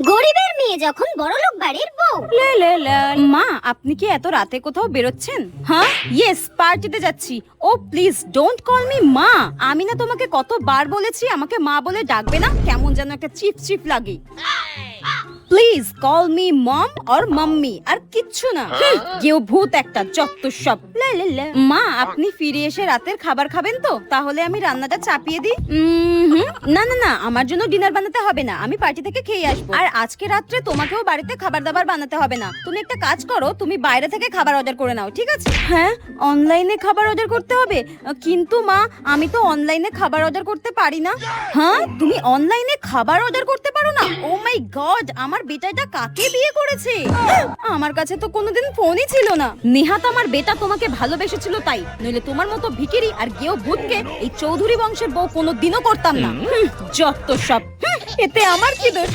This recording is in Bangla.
গরিবের মেয়ে যখন বড়লোক বাড়ির বউ। মা, আপনি কি এত রাতে কোথাও বেরোচ্ছেন? হ্যাঁ, ইয়েস, পার্টিতে যাচ্ছি। ও প্লিজ ডোন্ট কল মি মা। আমি না তোমাকে কতবার বলেছি আমাকে মা বলে ডাকবে না, কেমন যেন একটা চিপ চিপ লাগে। Please call me mom or mummy, আর কিচ্ছু না। কেউ ভূত একটা, যত সব। মা, আপনি ফিরে এসে রাতের খাবার খাবেন তো? তাহলে আমি রান্নাটা চাপিয়ে দিই। না না না, আমার জন্য ডিনার বানাতে হবে না, আমি পার্টি থেকে খেয়ে আসবো। আর আজকে রাত্রে তোমাকেও বাড়িতে খাবার দাবার বানাতে হবে না। তুমি একটা কাজ করো, তুমি বাইরে থেকে খাবার অর্ডার করে নাও, ঠিক আছে? হ্যাঁ, অনলাইনে খাবার অর্ডার করতে হবে? কিন্তু মা, আমি তো অনলাইনে খাবার অর্ডার করতে পারি না। হ্যাঁ, তুমি অনলাইনে খাবার অর্ডার করতে পারো না? ও মাই গড, আমার বেটাটা কাকে বিয়ে করেছে? আমার কাছে তো কোনোদিন ফোনই ছিল না। নেহাত আমার বেটা তোমাকে ভালোবেসেছিল তাই, নইলে তোমার মতো ভিখিরি আর গেও ভূতকে এই চৌধুরী বংশের বউ কোনোদিনও করতাম না। যত সব। এতে আমার কি দোষ?